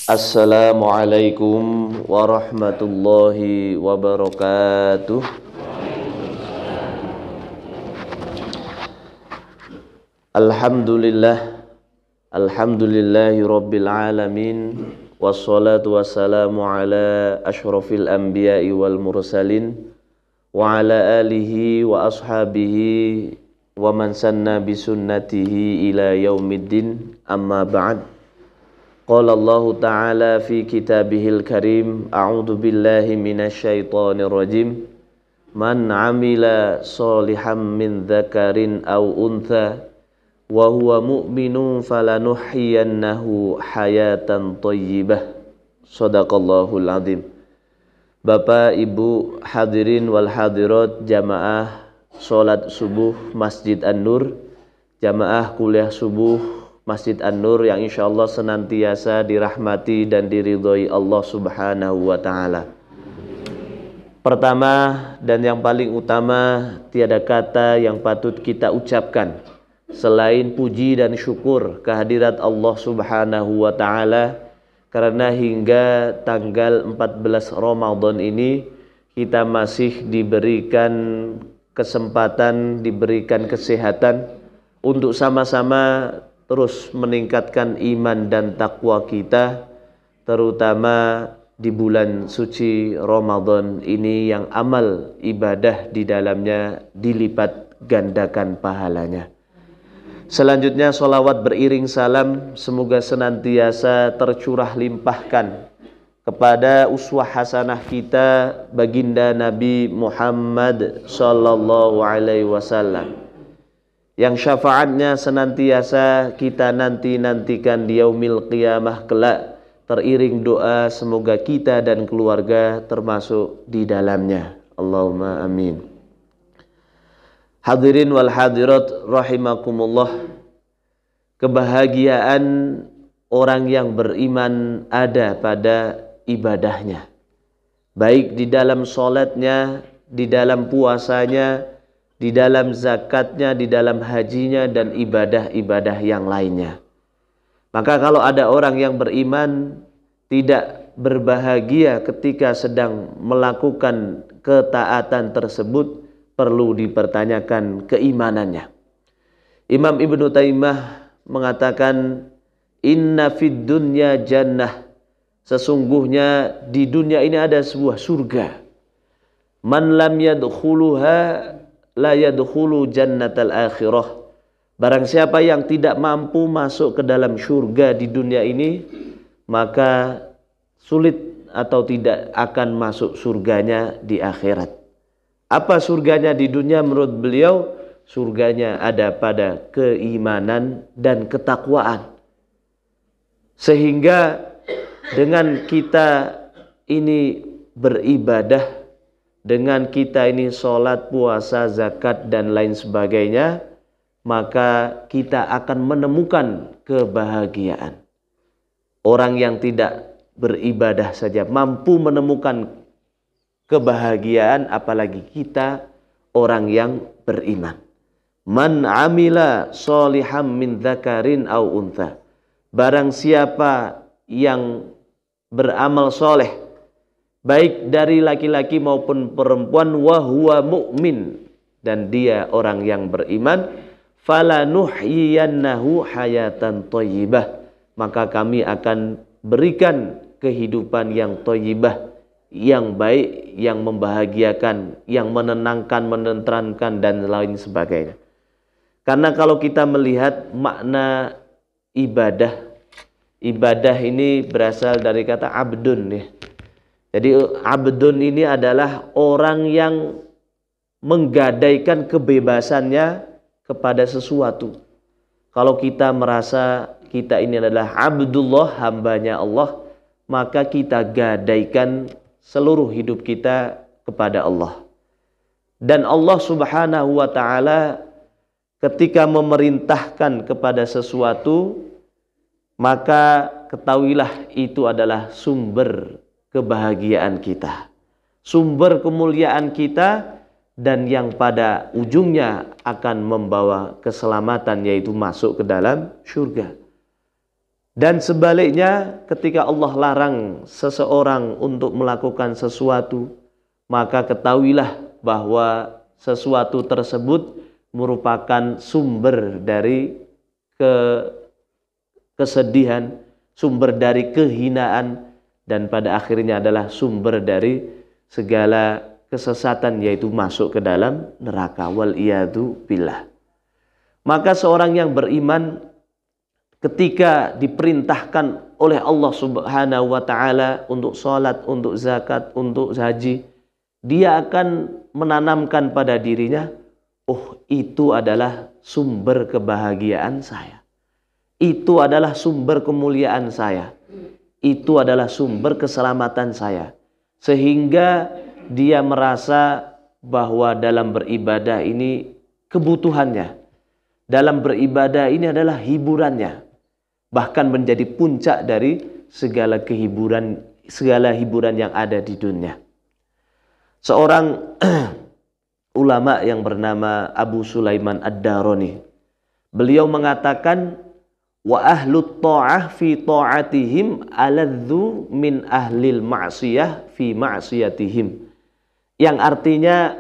Assalamualaikum warahmatullahi wabarakatuh. Alhamdulillahi rabbil alamin. Wassalatu wassalamu ala ashrafil anbiya'i wal mursalin wa ala alihi wa ashabihi wa man sanna bisunnatihi ila yaumiddin, amma ba'd. Qala Allah Ta'ala fi kitabihil karim, a'udzu billahi minasyaitonir rajim. Man 'amila sholihan min dzakarin aw untha wa huwa mu'minun falanuhyiyannahu hayatan thayyibah. Shadaqallahul azim. Bapak, Ibu, hadirin wal hadirat jamaah salat subuh Masjid An-Nur, jamaah kuliah subuh Masjid An-Nur yang insyaallah senantiasa dirahmati dan diridhoi Allah Subhanahu wa Ta'ala. Pertama dan yang paling utama, tiada kata yang patut kita ucapkan selain puji dan syukur kehadirat Allah Subhanahu wa Ta'ala, karena hingga tanggal 14 Ramadan ini kita masih diberikan kesempatan, diberikan kesehatan untuk sama-sama terus meningkatkan iman dan takwa kita, terutama di bulan suci Ramadan ini yang amal ibadah di dalamnya dilipat gandakan pahalanya. Selanjutnya sholawat beriring salam semoga senantiasa tercurah limpahkan kepada uswah hasanah kita baginda Nabi Muhammad sallallahu alaihi wasallam, yang syafaatnya senantiasa kita nantikan di yaumil qiyamah kelak, teriring doa semoga kita dan keluarga termasuk di dalamnya. Allahumma amin. Hadirin wal hadirat rahimakumullah. Kebahagiaan orang yang beriman ada pada ibadahnya, baik di dalam sholatnya, di dalam puasanya, di dalam zakatnya, di dalam hajinya, dan ibadah-ibadah yang lainnya. Maka kalau ada orang yang beriman tidak berbahagia ketika sedang melakukan ketaatan tersebut, perlu dipertanyakan keimanannya. Imam Ibnu Taimiyah mengatakan, inna fid dunya jannah, sesungguhnya di dunia ini ada sebuah surga. Man lam yadkhuluha la yadkhulu jannatal akhirah. Barang siapa yang tidak mampu masuk ke dalam surga di dunia ini, maka sulit atau tidak akan masuk surganya di akhirat. Apa surganya di dunia menurut beliau? Surganya ada pada keimanan dan ketakwaan. Sehingga dengan kita ini beribadah, dengan kita ini sholat, puasa, zakat, dan lain sebagainya, maka kita akan menemukan kebahagiaan. Orang yang tidak beribadah saja mampu menemukan kebahagiaan, apalagi kita orang yang beriman. Man amila sholihan min dzakarin aw untha. Barang siapa yang beramal soleh, baik dari laki-laki maupun perempuan, wa huwa mu'min, dan dia orang yang beriman, falanuhyiyannahu hayatan thayyibah, maka kami akan berikan kehidupan yang thayyibah, yang baik, yang membahagiakan, yang menenangkan, menenteramkan, dan lain sebagainya. Karena kalau kita melihat makna ibadah, ibadah ini berasal dari kata abdun ya. Jadi abdun ini adalah orang yang menggadaikan kebebasannya kepada sesuatu. Kalau kita merasa kita ini adalah abdullah, hambanya Allah, maka kita gadaikan seluruh hidup kita kepada Allah. Dan Allah Subhanahu wa Ta'ala ketika memerintahkan kepada sesuatu, maka ketahuilah itu adalah sumber kebahagiaan kita, sumber kemuliaan kita, dan yang pada ujungnya akan membawa keselamatan, yaitu masuk ke dalam surga. Dan sebaliknya, ketika Allah larang seseorang untuk melakukan sesuatu, maka ketahuilah bahwa sesuatu tersebut merupakan sumber dari kesedihan, sumber dari kehinaan, dan pada akhirnya adalah sumber dari segala kesesatan, yaitu masuk ke dalam neraka. Wal iyadu billah. Maka seorang yang beriman ketika diperintahkan oleh Allah Subhanahu wa taala untuk salat, untuk zakat, untuk haji, dia akan menanamkan pada dirinya, oh, itu adalah sumber kebahagiaan saya. Itu adalah sumber kemuliaan saya. Itu adalah sumber keselamatan saya. Sehingga dia merasa bahwa dalam beribadah ini kebutuhannya. Dalam beribadah ini adalah hiburannya. Bahkan menjadi puncak dari segala hiburan yang ada di dunia. Seorang ulama yang bernama Abu Sulaiman Ad-Darani, beliau mengatakan, wa ahlut ta'ah fi ta'atihim aladzu min ahlil ma'siyah fi ma'siyatihim. Yang artinya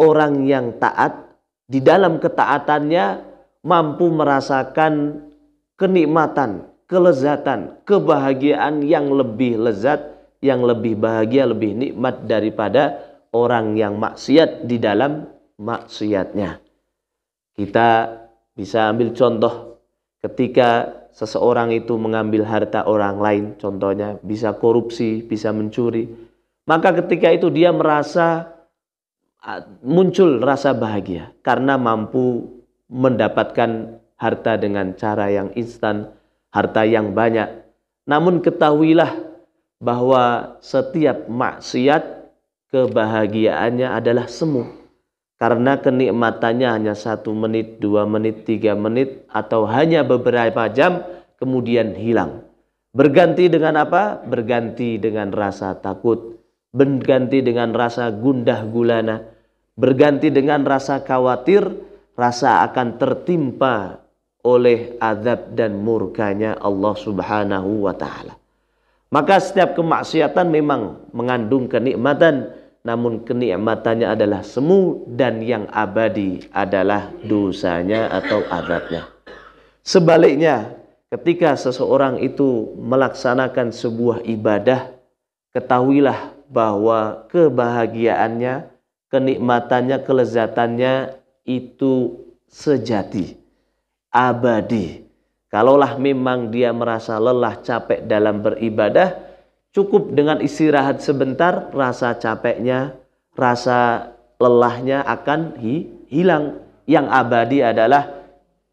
orang yang taat di dalam ketaatannya mampu merasakan kenikmatan, kelezatan, kebahagiaan yang lebih lezat, yang lebih bahagia, lebih nikmat daripada orang yang maksiat di dalam maksiatnya. Kita bisa ambil contoh ketika seseorang itu mengambil harta orang lain, contohnya bisa korupsi, bisa mencuri, maka ketika itu dia merasa muncul rasa bahagia karena mampu mendapatkan harta dengan cara yang instan, harta yang banyak. Namun ketahuilah bahwa setiap maksiat kebahagiaannya adalah semu. Karena kenikmatannya hanya 1 menit, 2 menit, 3 menit, atau hanya beberapa jam, kemudian hilang. Berganti dengan apa? Berganti dengan rasa takut, berganti dengan rasa gundah gulana, berganti dengan rasa khawatir, rasa akan tertimpa oleh azab dan murkanya Allah Subhanahu wa ta'ala. Maka setiap kemaksiatan memang mengandung kenikmatan, namun kenikmatannya adalah semu dan yang abadi adalah dosanya atau azabnya. Sebaliknya, ketika seseorang itu melaksanakan sebuah ibadah, ketahuilah bahwa kebahagiaannya, kenikmatannya, kelezatannya itu sejati, abadi. Kalaulah memang dia merasa lelah, capek dalam beribadah, cukup dengan istirahat sebentar, rasa capeknya, rasa lelahnya akan hilang. Yang abadi adalah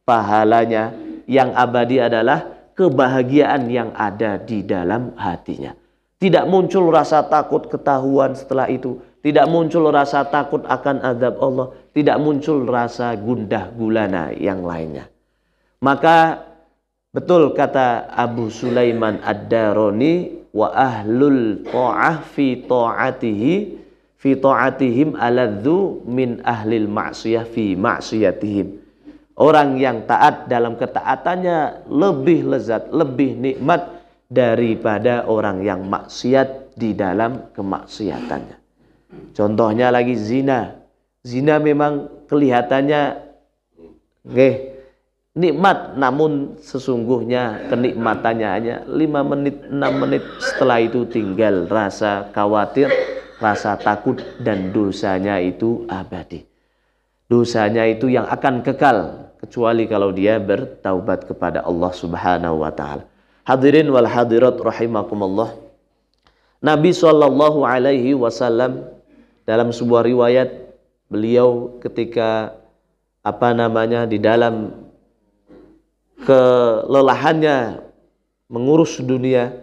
pahalanya, yang abadi adalah kebahagiaan yang ada di dalam hatinya. Tidak muncul rasa takut ketahuan setelah itu, tidak muncul rasa takut akan azab Allah, tidak muncul rasa gundah gulana yang lainnya. Maka betul kata Abu Sulaiman Ad-Darani, wa ahlul ta'ah fi ta'atihim aladzu min ahlil ma'siyah fi ma'siyatihim. Orang yang taat dalam ketaatannya lebih lezat, lebih nikmat daripada orang yang maksiat di dalam kemaksiatannya. Contohnya lagi zina. Zina memang kelihatannya nikmat, namun sesungguhnya kenikmatannya hanya 5 menit, 6 menit. Setelah itu tinggal rasa khawatir, rasa takut, dan dosanya itu abadi. Dosanya itu yang akan kekal, kecuali kalau dia bertaubat kepada Allah Subhanahu wa ta'ala. Hadirin wal hadirat rahimakumullah. Nabi SAW dalam sebuah riwayat, beliau ketika di dalam kelelahannya mengurus dunia,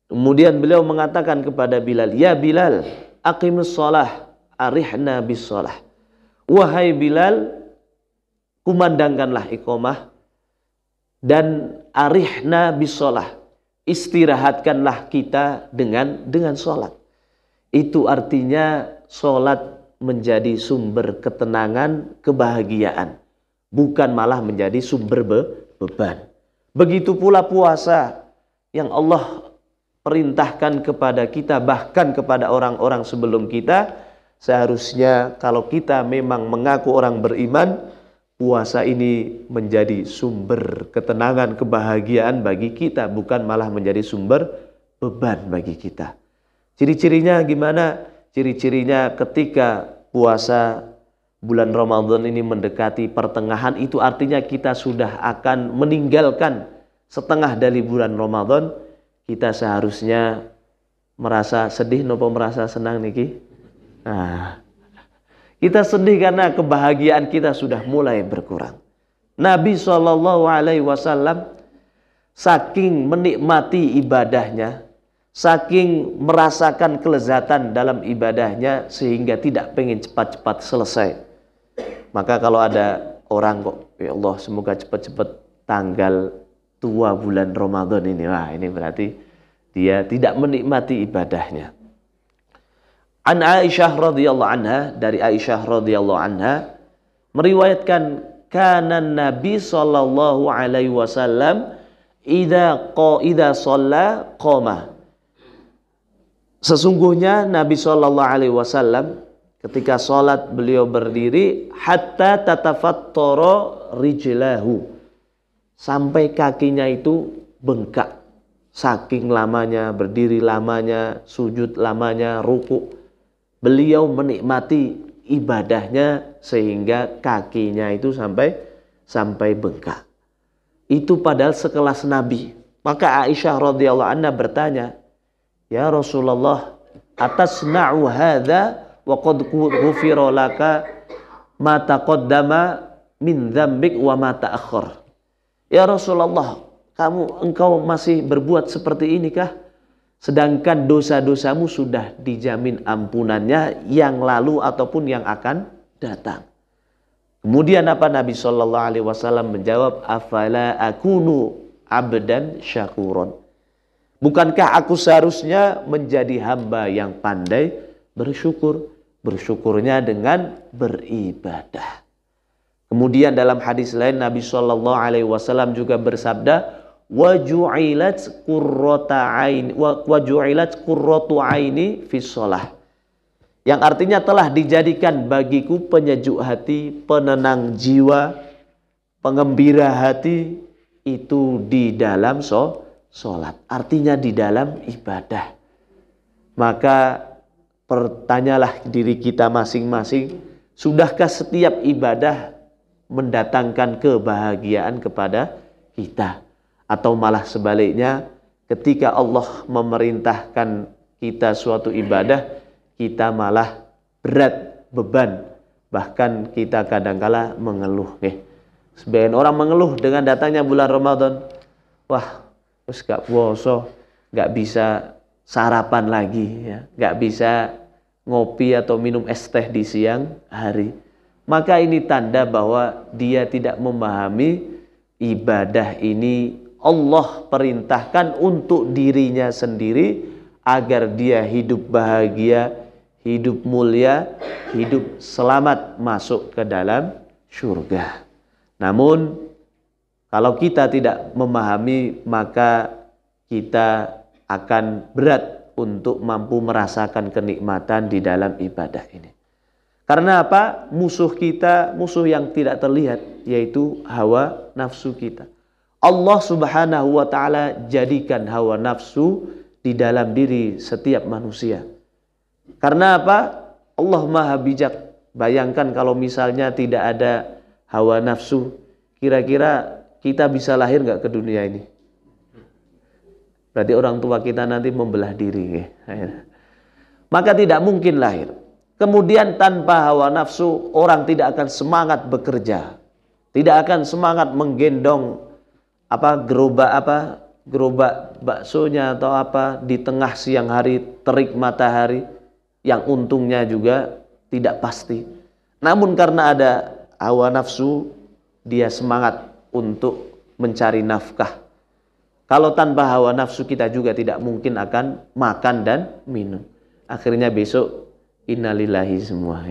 kemudian beliau mengatakan kepada Bilal, ya Bilal, aqimus shalah, arihna bis shalah. Wahai Bilal, kumandangkanlah iqamah dan arihna bis shalah, istirahatkanlah kita dengan sholat. Itu artinya sholat menjadi sumber ketenangan, kebahagiaan, bukan malah menjadi sumber beban. Begitu pula puasa yang Allah perintahkan kepada kita, bahkan kepada orang-orang sebelum kita. Seharusnya kalau kita memang mengaku orang beriman, puasa ini menjadi sumber ketenangan, kebahagiaan bagi kita, bukan malah menjadi sumber beban bagi kita. Ciri-cirinya gimana? Ciri-cirinya ketika puasa bulan Ramadan ini mendekati pertengahan, itu artinya kita sudah akan meninggalkan setengah dari bulan Ramadan. Kita seharusnya merasa sedih nopo merasa senang niki? Nah, kita sedih karena kebahagiaan kita sudah mulai berkurang. Nabi SAW saking menikmati ibadahnya, saking merasakan kelezatan dalam ibadahnya, sehingga tidak pengen cepat-cepat selesai. Maka kalau ada orang kok, ya Allah semoga cepat-cepat tanggal tua bulan Ramadan ini, wah ini berarti dia tidak menikmati ibadahnya. An Aisyah radhiyallahu anha, dari Aisyah radhiyallahu anha meriwayatkan, kana Nabi sallallahu alaihi wasallam idza shalla qama. Sesungguhnya Nabi sallallahu alaihi wasallam ketika salat beliau berdiri, hatta tatafattara rijlahu, sampai kakinya itu bengkak saking lamanya berdiri, lamanya sujud, lamanya ruku. Beliau menikmati ibadahnya sehingga kakinya itu sampai bengkak. Itu padahal sekelas Nabi. Maka Aisyah radhiyallahu anha bertanya, "Ya Rasulullah, atasna'u hadza wa qad ghufira laka ma taqaddama min dzambik wa ma ta'akhkhar." Ya Rasulullah, engkau masih berbuat seperti ini kah? Sedangkan dosa-dosamu sudah dijamin ampunannya yang lalu ataupun yang akan datang. Kemudian apa Nabi Shallallahu Alaihi Wasallam menjawab, afala akunu abdan syakuron. Bukankah aku seharusnya menjadi hamba yang pandai bersyukur? Bersyukurnya dengan beribadah. Kemudian dalam hadis lain Nabi Shallallahu Alaihi Wasallam juga bersabda, waju'ilat qurratu aini fis shalah, yang artinya telah dijadikan bagiku penyejuk hati, penenang jiwa, pengembira hati itu di dalam sholat, artinya di dalam ibadah. Maka pertanyalah diri kita masing-masing, sudahkah setiap ibadah mendatangkan kebahagiaan kepada kita? Atau malah sebaliknya, ketika Allah memerintahkan kita suatu ibadah, kita malah berat, beban. Bahkan kita kadangkala mengeluh. Sebagian orang mengeluh dengan datangnya bulan Ramadan. Wah, terus gak puasa, gak bisa sarapan lagi, ya, gak bisa ngopi atau minum es teh di siang hari. Maka ini tanda bahwa dia tidak memahami ibadah ini Allah perintahkan untuk dirinya sendiri agar dia hidup bahagia, hidup mulia, hidup selamat masuk ke dalam surga. Namun kalau kita tidak memahami, maka kita akan berat untuk mampu merasakan kenikmatan di dalam ibadah ini. Karena apa? Musuh kita, musuh yang tidak terlihat, yaitu hawa nafsu kita. Allah Subhanahu wa ta'ala jadikan hawa nafsu di dalam diri setiap manusia. Karena apa? Allah Maha Bijak. Bayangkan kalau misalnya tidak ada hawa nafsu, kira-kira kita bisa lahir nggak ke dunia ini? Berarti orang tua kita nanti membelah diri. Maka tidak mungkin lahir. Kemudian tanpa hawa nafsu, orang tidak akan semangat bekerja. Tidak akan semangat menggendong gerobak baksonya atau apa di tengah siang hari, terik matahari, yang untungnya juga tidak pasti. Namun karena ada hawa nafsu, dia semangat untuk mencari nafkah. Kalau tanpa hawa nafsu, kita juga tidak mungkin akan makan dan minum. Akhirnya besok innalillahi semua.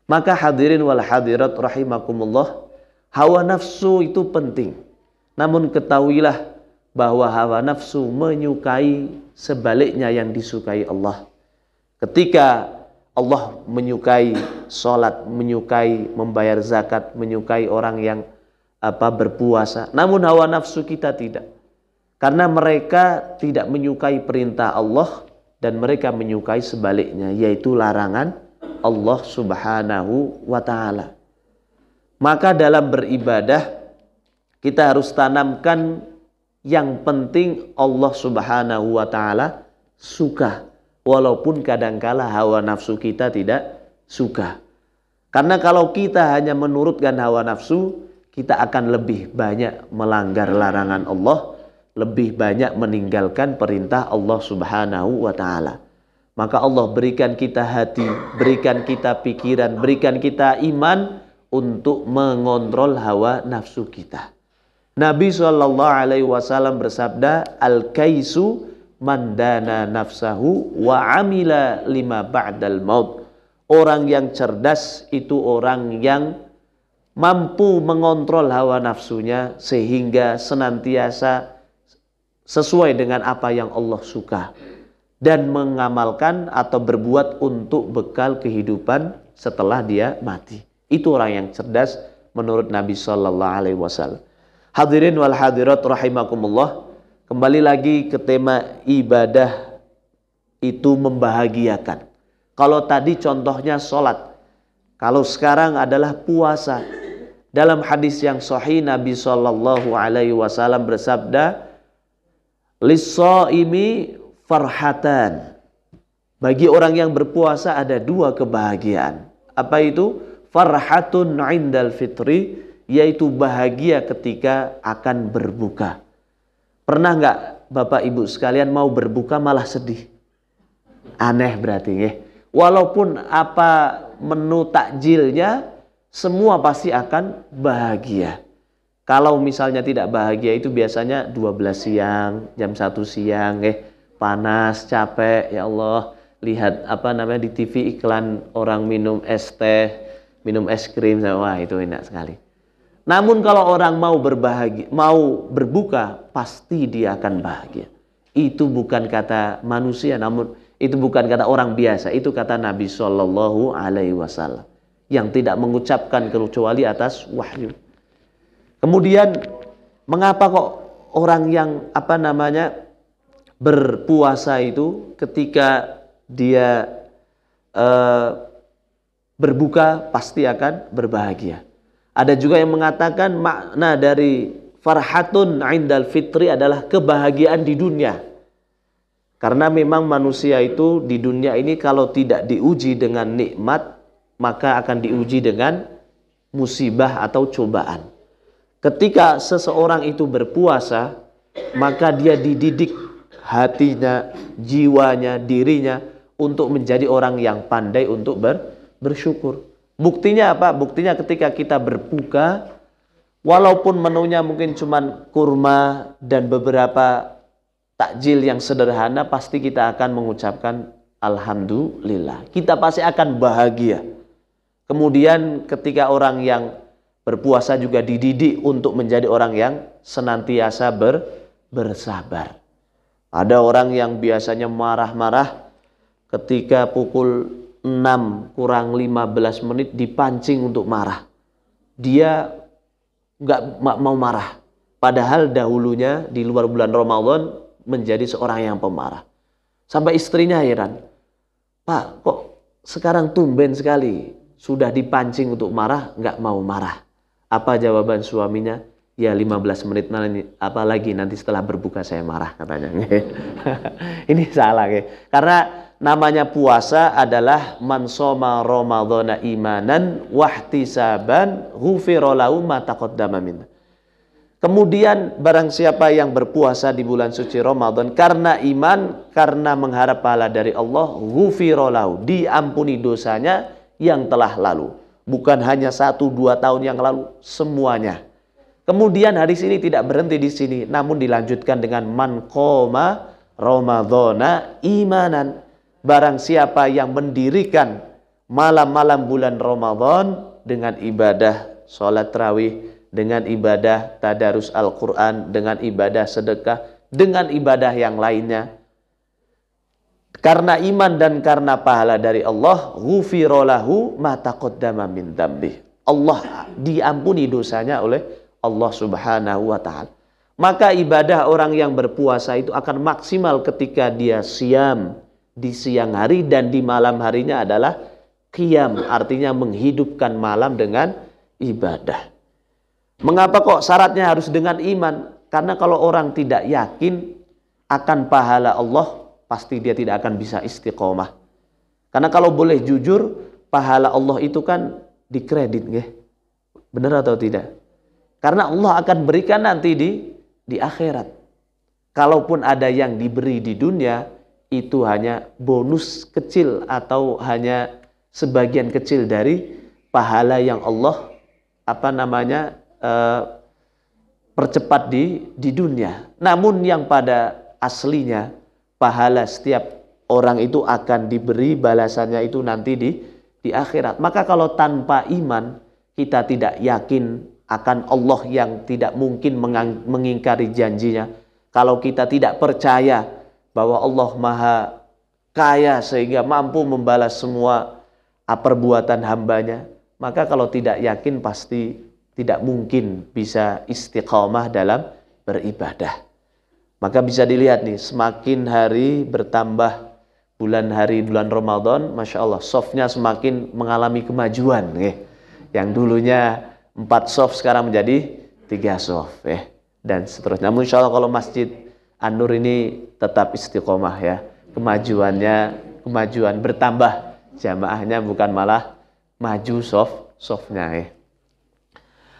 Maka hadirin wal hadirat rahimakumullah, hawa nafsu itu penting. Namun ketahuilah bahwa hawa nafsu menyukai sebaliknya yang disukai Allah. Ketika Allah menyukai sholat, menyukai membayar zakat, menyukai orang yang berpuasa, namun hawa nafsu kita tidak. Karena mereka tidak menyukai perintah Allah dan mereka menyukai sebaliknya, yaitu larangan Allah Subhanahu wa ta'ala. Maka dalam beribadah kita harus tanamkan yang penting Allah Subhanahu wa ta'ala suka, walaupun kadangkala hawa nafsu kita tidak suka. Karena kalau kita hanya menurutkan hawa nafsu, kita akan lebih banyak melanggar larangan Allah, lebih banyak meninggalkan perintah Allah Subhanahu wa ta'ala. Maka Allah berikan kita hati, berikan kita pikiran, berikan kita iman untuk mengontrol hawa nafsu kita. Nabi SAW bersabda, al-kaisu man dana nafsahu wa amila lima ba'dal maut. Orang yang cerdas itu orang yang mampu mengontrol hawa nafsunya sehingga senantiasa sesuai dengan apa yang Allah suka dan mengamalkan atau berbuat untuk bekal kehidupan setelah dia mati. Itu orang yang cerdas menurut Nabi SAW. Hadirin wal hadirat rahimakumullah, kembali lagi ke tema ibadah itu membahagiakan. Kalau tadi contohnya sholat, kalau sekarang adalah puasa. Dalam hadis yang sahih Nabi SAW bersabda, lis-shaimi farhatan. Bagi orang yang berpuasa ada dua kebahagiaan. Apa itu? Farhatun indal fitri, yaitu bahagia ketika akan berbuka. Pernah nggak Bapak Ibu sekalian mau berbuka malah sedih? Aneh berarti ya. Walaupun apa menu takjilnya, semua pasti akan bahagia. Kalau misalnya tidak bahagia itu biasanya 12 siang, jam 1 siang, panas, capek, ya Allah, lihat di TV iklan orang minum es teh, minum es krim, wah itu enak sekali. Namun kalau orang mau berbuka, pasti dia akan bahagia. Itu bukan kata manusia, namun itu bukan kata orang biasa, itu kata Nabi SAW yang tidak mengucapkan kecuali atas wahyu. Kemudian mengapa kok orang yang berpuasa itu ketika dia berbuka pasti akan berbahagia. Ada juga yang mengatakan makna dari farhatun indal fitri adalah kebahagiaan di dunia. Karena memang manusia itu di dunia ini kalau tidak diuji dengan nikmat, maka akan diuji dengan musibah atau cobaan. Ketika seseorang itu berpuasa, maka dia dididik hatinya, jiwanya, dirinya untuk menjadi orang yang pandai untuk bersyukur. Buktinya apa? Buktinya ketika kita berbuka, walaupun menunya mungkin cuma kurma dan beberapa takjil yang sederhana, pasti kita akan mengucapkan alhamdulillah. Kita pasti akan bahagia. Kemudian ketika orang yang berpuasa juga dididik untuk menjadi orang yang senantiasa bersabar. Ada orang yang biasanya marah-marah, ketika pukul 6 kurang 15 menit dipancing untuk marah. Dia nggak mau marah. Padahal dahulunya di luar bulan Ramadan menjadi seorang yang pemarah. Sampai istrinya heran, Pak, kok sekarang tumben sekali sudah dipancing untuk marah, nggak mau marah. Apa jawaban suaminya? Ya 15 menit apalagi nanti setelah berbuka saya marah, katanya. Ini salah ya. Karena namanya puasa adalah man shoma ramadhana imanan wahtisaban ghufira lahu ma taqaddama min. Kemudian barang siapa yang berpuasa di bulan suci Ramadan karena iman, karena mengharap pahala dari Allah, ghufira lahu, diampuni dosanya yang telah lalu. Bukan hanya 1-2 tahun yang lalu, semuanya. Kemudian hadis ini tidak berhenti di sini, namun dilanjutkan dengan man qoma ramadhana imanan. Barang siapa yang mendirikan malam-malam bulan Ramadan dengan ibadah sholat tarawih, dengan ibadah tadarus Al-Quran, dengan ibadah sedekah, dengan ibadah yang lainnya. Karena iman dan karena pahala dari Allah, ghufira lahu ma taqaddama min dzambi. Allah diampuni dosanya oleh Allah Subhanahu wa taala. Maka ibadah orang yang berpuasa itu akan maksimal ketika dia siam di siang hari, dan di malam harinya adalah qiyam, artinya menghidupkan malam dengan ibadah. Mengapa kok syaratnya harus dengan iman? Karena kalau orang tidak yakin akan pahala Allah, pasti dia tidak akan bisa istiqomah. Karena kalau boleh jujur, pahala Allah itu kan dikredit, nggih. Benar atau tidak? Karena Allah akan berikan nanti di akhirat. Kalaupun ada yang diberi di dunia, itu hanya bonus kecil atau hanya sebagian kecil dari pahala yang Allah percepat di dunia. Namun yang pada aslinya pahala setiap orang itu akan diberi balasannya itu nanti di akhirat. Maka kalau tanpa iman kita tidak yakin akan Allah yang tidak mungkin mengingkari janjinya, kalau kita tidak percaya bahwa Allah Maha Kaya sehingga mampu membalas semua perbuatan hambanya, maka kalau tidak yakin pasti tidak mungkin bisa istiqamah dalam beribadah. Maka bisa dilihat nih, semakin hari bertambah bulan Ramadan, Masya Allah, softnya semakin mengalami kemajuan. Yang dulunya 4 soft sekarang menjadi 3 soft. Dan seterusnya. Namun Insya Allah kalau Masjid An-Nur ini tetap istiqomah ya. Kemajuan bertambah. Jamaahnya bukan malah maju softnya.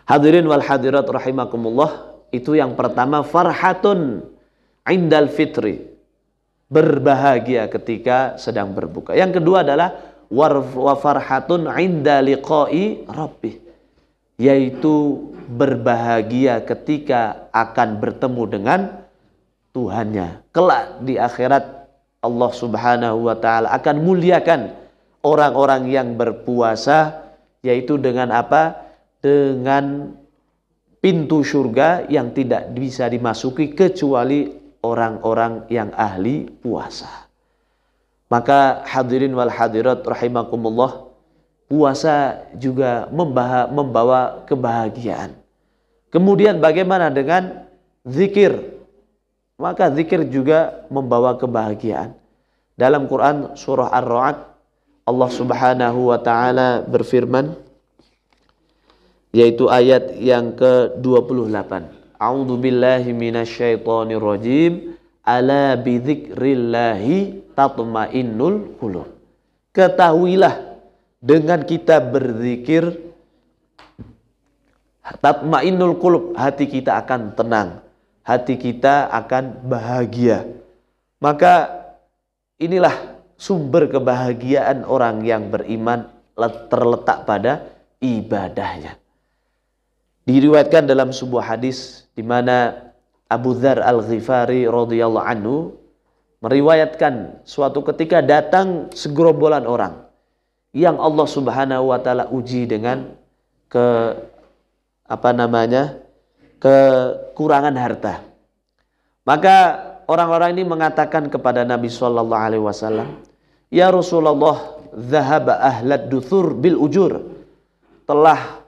Hadirin wal hadirat rahimakumullah, itu yang pertama, farhatun indal fitri, berbahagia ketika sedang berbuka. Yang kedua adalah wa farhatun inda liqa'i rabbih, yaitu berbahagia ketika akan bertemu dengan Tuhannya. Kelak di akhirat Allah Subhanahu wa taala akan muliakan orang-orang yang berpuasa, yaitu dengan apa? Dengan pintu surga yang tidak bisa dimasuki kecuali orang-orang yang ahli puasa. Maka hadirin wal hadirat rahimakumullah, puasa juga membawa kebahagiaan. Kemudian bagaimana dengan zikir? Maka zikir juga membawa kebahagiaan. Dalam Quran surah Ar-Ra'd, Allah Subhanahu wa taala berfirman, yaitu ayat yang ke-28. A'udzu billahi minasyaitonir rajim. Ala bidzikrillahi tatmainnul qulub. Ketahuilah, dengan kita berzikir, tatmainnul qulub, hati kita akan tenang, hati kita akan bahagia. Maka inilah sumber kebahagiaan orang yang beriman, terletak pada ibadahnya. Diriwayatkan dalam sebuah hadis di mana Abu Dzar Al-Ghifari radhiyallahu anhu meriwayatkan suatu ketika datang segerombolan orang yang Allah Subhanahu wa taala uji dengan kekurangan harta. Maka orang-orang ini mengatakan kepada Nabi sallallahu alaihi wasallam, "Ya Rasulullah, dzahaba ahlad duthur bil ujur." Telah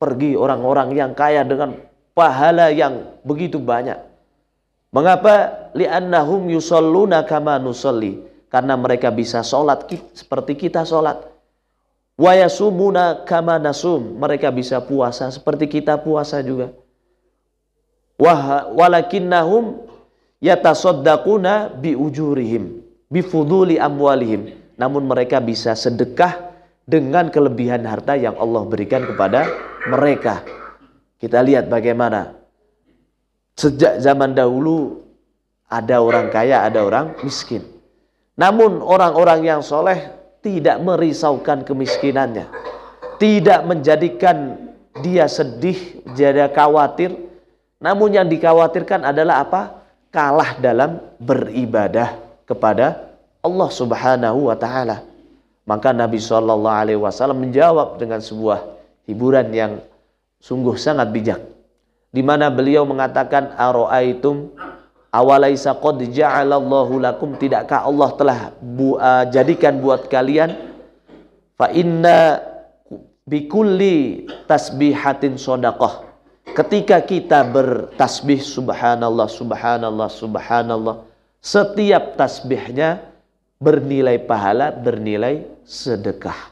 pergi orang-orang yang kaya dengan pahala yang begitu banyak. Mengapa? Li'annahum yusalluna kama nusalli, karena mereka bisa sholat seperti kita sholat. Wa yasumuna kama nasum, mereka bisa puasa seperti kita puasa juga. Walakinnahum yatasaddaquna bi ujurihim bi fuduli amwalihim, namun mereka bisa sedekah dengan kelebihan harta yang Allah berikan kepada mereka. Kita lihat bagaimana sejak zaman dahulu ada orang kaya, ada orang miskin. Namun orang-orang yang soleh tidak merisaukan kemiskinannya, tidak menjadikan dia sedih, jadi khawatir. Namun yang dikhawatirkan adalah apa? Kalah dalam beribadah kepada Allah Subhanahu wa taala. Maka Nabi SAW menjawab dengan sebuah hiburan yang sungguh sangat bijak, di mana beliau mengatakan ara'aitum awalaisa qad ja'alallahu lakum, tidakkah Allah telah jadikan buat kalian fa inna bikulli tasbihatin shadaqah, ketika kita bertasbih subhanallah subhanallah subhanallah, setiap tasbihnya bernilai pahala, bernilai sedekah.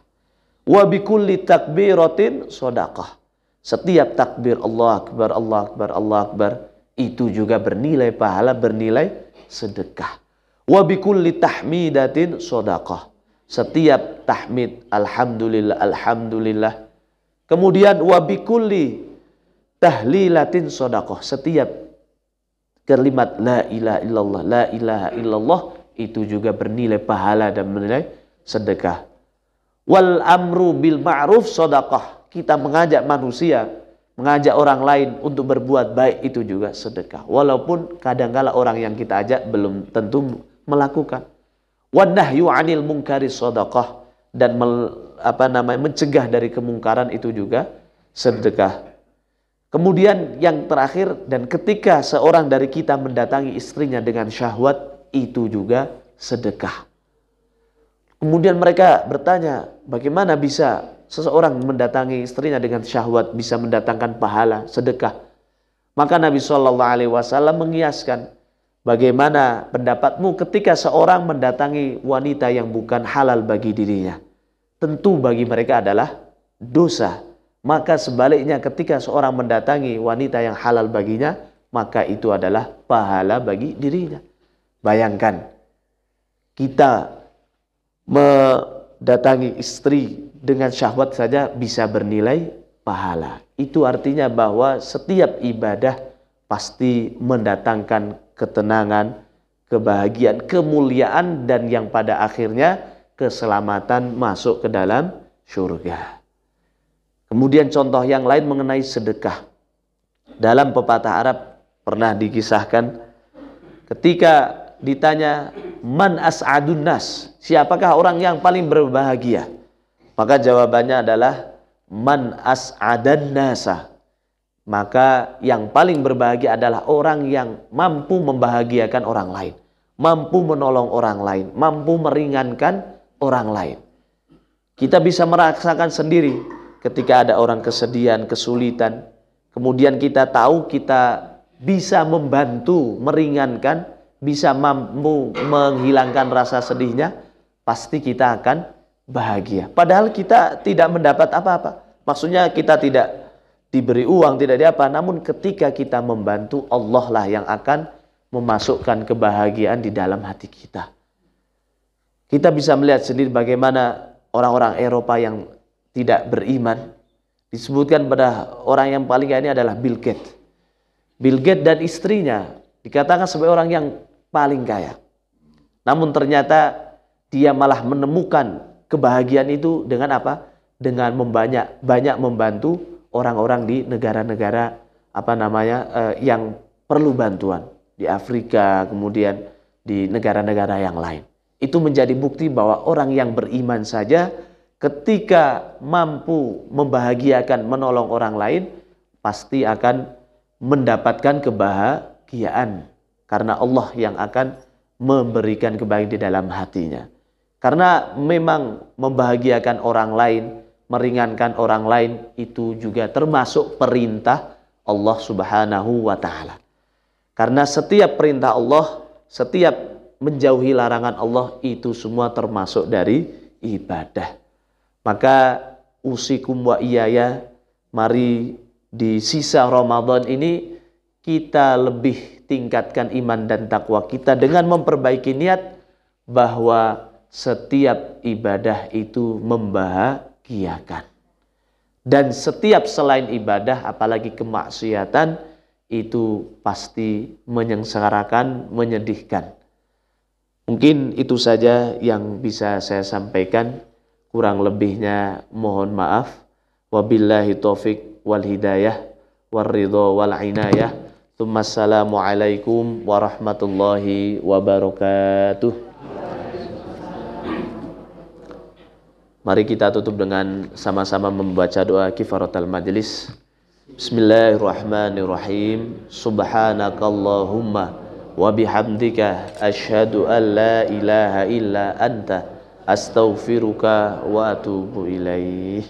Wa bikulli takbiratin shadaqah, setiap takbir Allah akbar Allah akbar Allah akbar itu juga bernilai pahala, bernilai sedekah. Wa bikulli tahmidatin shadaqah, setiap tahmid alhamdulillah alhamdulillah. Kemudian wa bikulli tahlilatin shadaqah, setiap kalimat la ilaha illallah la ilaha illallah itu juga bernilai pahala dan bernilai sedekah. Wal amru bil ma'ruf shadaqah, kita mengajak manusia, mengajak orang lain untuk berbuat baik itu juga sedekah, walaupun kadangkala orang yang kita ajak belum tentu melakukan. Wan nahyu 'anil munkari shadaqah, dan mencegah dari kemungkaran itu juga sedekah. Kemudian yang terakhir, dan ketika seorang dari kita mendatangi istrinya dengan syahwat itu juga sedekah. Kemudian mereka bertanya, bagaimana bisa seseorang mendatangi istrinya dengan syahwat bisa mendatangkan pahala sedekah? Maka Nabi SAW mengiaskan, bagaimana pendapatmu ketika seorang mendatangi wanita yang bukan halal bagi dirinya? Tentu bagi mereka adalah dosa. Maka sebaliknya ketika seorang mendatangi wanita yang halal baginya, maka itu adalah pahala bagi dirinya. Bayangkan, kita mendatangi istri dengan syahwat saja bisa bernilai pahala. Itu artinya bahwa setiap ibadah pasti mendatangkan ketenangan, kebahagiaan, kemuliaan, dan yang pada akhirnya keselamatan masuk ke dalam surga. Kemudian contoh yang lain mengenai sedekah. Dalam pepatah Arab pernah dikisahkan, ketika ditanya man as'adun nas, siapakah orang yang paling berbahagia? Maka jawabannya adalah man as'adan nasa. Maka yang paling berbahagia adalah orang yang mampu membahagiakan orang lain, mampu menolong orang lain, mampu meringankan orang lain. Kita bisa merasakan sendiri ketika ada orang kesedihan, kesulitan, kemudian kita tahu kita bisa membantu, meringankan, bisa mampu menghilangkan rasa sedihnya, pasti kita akan bahagia. Padahal kita tidak mendapat apa-apa. Maksudnya kita tidak diberi uang, tidak apa, namun ketika kita membantu, Allah lah yang akan memasukkan kebahagiaan di dalam hati kita. Kita bisa melihat sendiri bagaimana orang-orang Eropa yang tidak beriman, disebutkan pada orang yang paling kaya ini adalah Bill Gates. Bill Gates dan istrinya dikatakan sebagai orang yang paling kaya. Namun ternyata dia malah menemukan kebahagiaan itu dengan apa? Dengan banyak membantu orang-orang di negara-negara yang perlu bantuan di Afrika, kemudian di negara-negara yang lain. Itu menjadi bukti bahwa orang yang beriman saja ketika mampu membahagiakan, menolong orang lain, pasti akan mendapatkan kebahagiaan. Karena Allah yang akan memberikan kebahagiaan di dalam hatinya. Karena memang membahagiakan orang lain, meringankan orang lain, itu juga termasuk perintah Allah Subhanahu wa Ta'ala. Karena setiap perintah Allah, setiap menjauhi larangan Allah, itu semua termasuk dari ibadah. Maka usikum wa iyaya, mari di sisa Ramadan ini kita lebih tingkatkan iman dan takwa kita dengan memperbaiki niat bahwa setiap ibadah itu membahagiakan. Dan setiap selain ibadah, apalagi kemaksiatan, itu pasti menyengsarakan, menyedihkan. Mungkin itu saja yang bisa saya sampaikan. Kurang lebihnya mohon maaf. Wabillahi taufiq wal hidayah wal ridha wal inayah. Assalamualaikum warahmatullahi wabarakatuh. Mari kita tutup dengan sama-sama membaca doa kifaratul majelis. Bismillahirrahmanirrahim. Subhanakallahumma wa bihamdika asyhadu an la ilaha illa anta astaghfiruka wa atubu ilaih.